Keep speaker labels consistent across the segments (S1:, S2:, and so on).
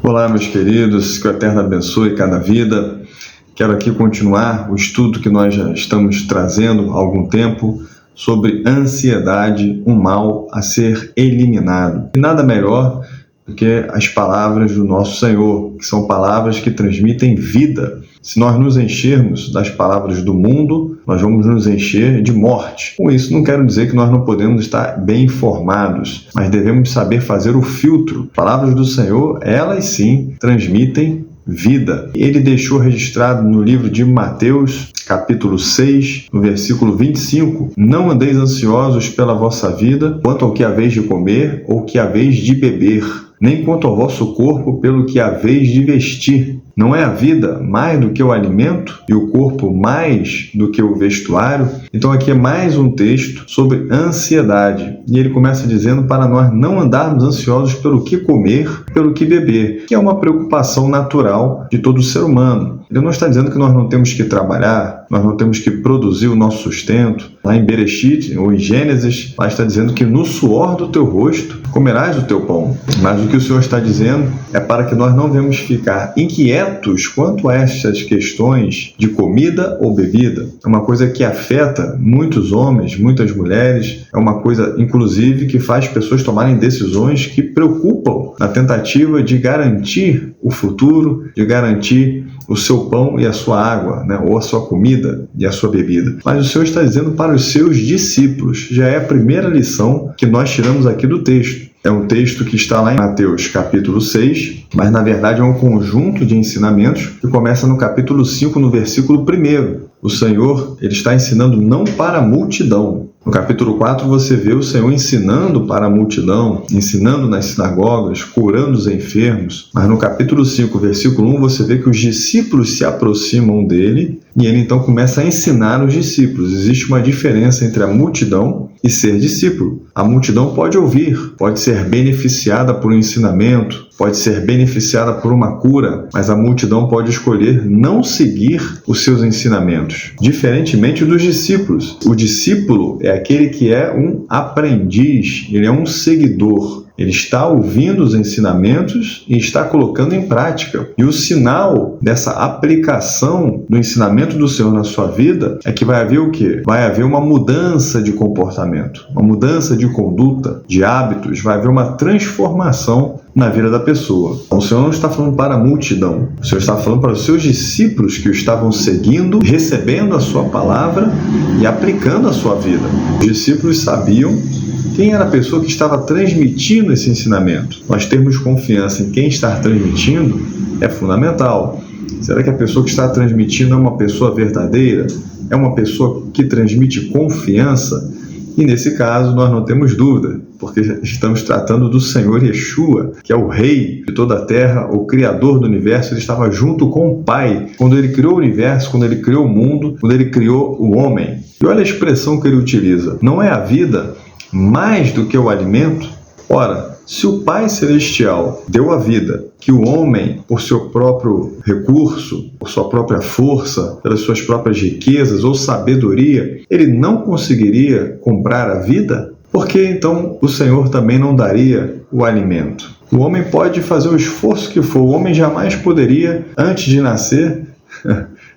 S1: Olá, meus queridos, que o Eterno abençoe cada vida. Quero aqui continuar o estudo que nós já estamos trazendo há algum tempo sobre ansiedade, um mal a ser eliminado. E nada melhor do que as palavras do nosso Senhor, que são palavras que transmitem vida. Se nós nos enchermos das palavras do mundo, nós vamos nos encher de morte. Com isso, não quero dizer que nós não podemos estar bem informados, mas devemos saber fazer o filtro. As palavras do Senhor, elas sim transmitem vida. Ele deixou registrado no livro de Mateus, capítulo 6, no versículo 25: Não andeis ansiosos pela vossa vida, quanto ao que haveis de comer ou que haveis de beber, nem quanto ao vosso corpo pelo que haveis de vestir. Não é a vida mais do que o alimento e o corpo mais do que o vestuário? Então aqui é mais um texto sobre ansiedade. E ele começa dizendo para nós não andarmos ansiosos pelo que comer, pelo que beber, que é uma preocupação natural de todo ser humano. Ele não está dizendo que nós não temos que trabalhar, nós não temos que produzir o nosso sustento. Lá em Bereshit, ou em Gênesis, lá está dizendo que no suor do teu rosto comerás o teu pão. Mas o que o Senhor está dizendo é para que nós não devemos ficar inquietos quanto a estas questões de comida ou bebida. É uma coisa que afeta muitos homens, muitas mulheres, é uma coisa, inclusive, que faz pessoas tomarem decisões que preocupam na tentativa de garantir o futuro, de garantir o seu pão e a sua água, ou a sua comida e a sua bebida. Mas o Senhor está dizendo para os seus discípulos. Já é a primeira lição que nós tiramos aqui do texto. É um texto que está lá em Mateus capítulo 6, mas na verdade é um conjunto de ensinamentos que começa no capítulo 5, no versículo 1. O Senhor, ele está ensinando não para a multidão. No capítulo 4 você vê o Senhor ensinando para a multidão, ensinando nas sinagogas, curando os enfermos. Mas no capítulo 5, versículo 1, você vê que os discípulos se aproximam dele e ele então começa a ensinar os discípulos. Existe uma diferença entre a multidão e ser discípulo. A multidão pode ouvir, pode ser beneficiada por um ensinamento, pode ser beneficiada por uma cura, mas a multidão pode escolher não seguir os seus ensinamentos, diferentemente dos discípulos. O discípulo é aquele que é um aprendiz, ele é um seguidor. Ele está ouvindo os ensinamentos e está colocando em prática. E o sinal dessa aplicação do ensinamento do Senhor na sua vida é que vai haver o quê? Vai haver uma mudança de comportamento, uma mudança de conduta, de hábitos, vai haver uma transformação na vida da pessoa. Então, o Senhor não está falando para a multidão, o Senhor está falando para os seus discípulos que o estavam seguindo, recebendo a sua palavra e aplicando a sua vida. Os discípulos sabiam quem era a pessoa que estava transmitindo esse ensinamento. Nós termos confiança em quem está transmitindo é fundamental. Será que a pessoa que está transmitindo é uma pessoa verdadeira? É uma pessoa que transmite confiança? E nesse caso nós não temos dúvida, porque estamos tratando do Senhor Yeshua, que é o Rei de toda a terra, o Criador do universo. Ele estava junto com o Pai quando ele criou o universo, quando ele criou o mundo, quando ele criou o homem. E olha a expressão que ele utiliza: não é a vida mais do que o alimento? Ora, se o Pai Celestial deu a vida, que o homem, por seu próprio recurso, por sua própria força, pelas suas próprias riquezas ou sabedoria, ele não conseguiria comprar a vida? Por que então o Senhor também não daria o alimento? O homem pode fazer o esforço que for, o homem jamais poderia, antes de nascer,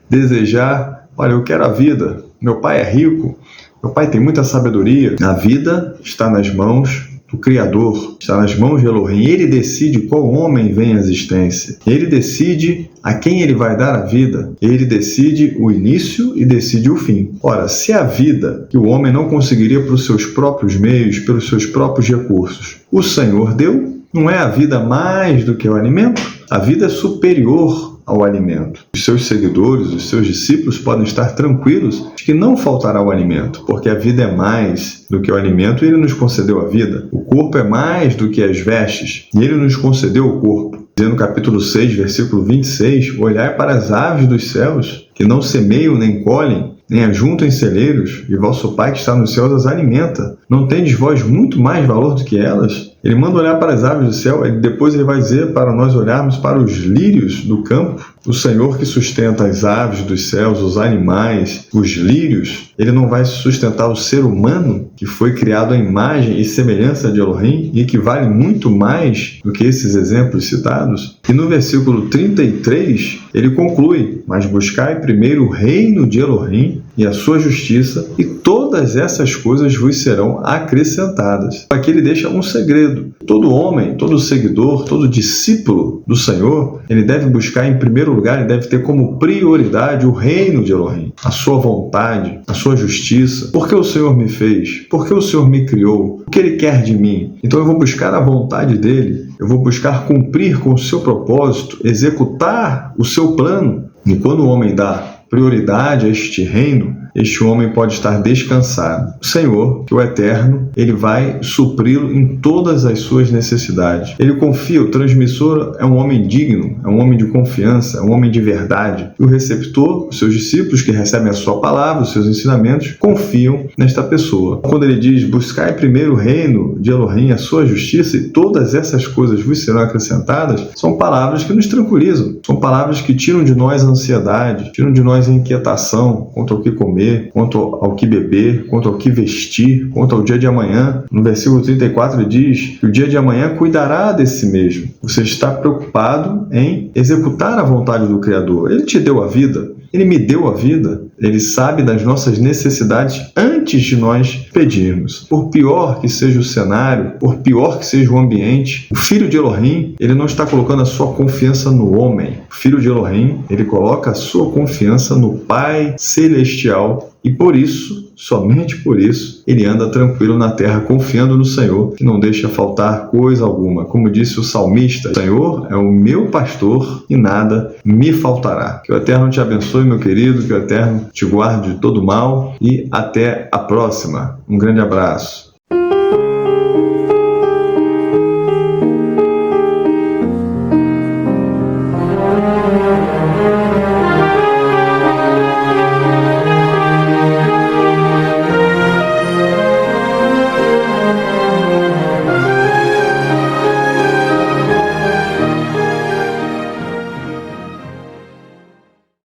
S1: desejar: olha, eu quero a vida, meu pai é rico, meu pai tem muita sabedoria. A vida está nas mãos do Criador, está nas mãos de Elohim. Ele decide qual homem vem à existência. Ele decide a quem ele vai dar a vida. Ele decide o início e decide o fim. Ora, se a vida que o homem não conseguiria pelos seus próprios meios, pelos seus próprios recursos, o Senhor deu, não é a vida mais do que o alimento? A vida é superior ao alimento. Os seus seguidores, os seus discípulos podem estar tranquilos de que não faltará o alimento, porque a vida é mais do que o alimento e ele nos concedeu a vida. O corpo é mais do que as vestes e ele nos concedeu o corpo. Dizendo no capítulo 6, versículo 26, olhai para as aves dos céus, que não semeiam nem colhem, nem ajuntam em celeiros, e vosso Pai que está nos céus as alimenta. Não tendes vós muito mais valor do que elas? Ele manda olhar para as aves do céu, e depois ele vai dizer para nós olharmos para os lírios do campo, O Senhor que sustenta as aves dos céus, os animais, os lírios, Ele não vai sustentar o ser humano que foi criado à imagem e semelhança de Elohim e que vale muito mais do que esses exemplos citados? E no versículo 33, ele conclui: mas buscai primeiro o reino de Elohim e a sua justiça, e todas essas coisas vos serão acrescentadas. Aqui ele deixa um segredo. Todo homem, todo seguidor, todo discípulo do Senhor, ele deve buscar em primeiro lugar, ele deve ter como prioridade o reino de Elohim, a sua vontade, a sua justiça. Por que o Senhor me fez? Por que o Senhor me criou? O que Ele quer de mim? Então eu vou buscar a vontade dEle, eu vou buscar cumprir com o seu propósito, executar o seu plano. E quando o homem dá prioridade a este reino, este homem pode estar descansado. O Senhor, que é o Eterno, Ele vai supri-lo em todas as suas necessidades. Ele confia, o transmissor é um homem digno, é um homem de confiança, é um homem de verdade. E o receptor, os seus discípulos que recebem a sua palavra, os seus ensinamentos, confiam nesta pessoa. Quando ele diz, buscai primeiro o reino de Elohim, a sua justiça, e todas essas coisas vos serão acrescentadas, são palavras que nos tranquilizam, são palavras que tiram de nós a ansiedade, tiram de nós a inquietação quanto ao que comer, quanto ao que beber, quanto ao que vestir, quanto ao dia de amanhã. No versículo 34 ele diz que o dia de amanhã cuidará de si mesmo. Você está preocupado em executar a vontade do Criador. Ele te deu a vida, Ele me deu a vida. Ele sabe das nossas necessidades antes de nós pedirmos. Por pior que seja o cenário, por pior que seja o ambiente, o Filho de Elohim, ele não está colocando a sua confiança no homem. O Filho de Elohim, ele coloca a sua confiança no Pai Celestial e por isso, somente por isso, ele anda tranquilo na terra, confiando no Senhor, que não deixa faltar coisa alguma. Como disse o salmista, o Senhor é o meu pastor e nada me faltará. Que o Eterno te abençoe, meu querido, que o Eterno te guarde de todo mal e até a próxima. Um grande abraço.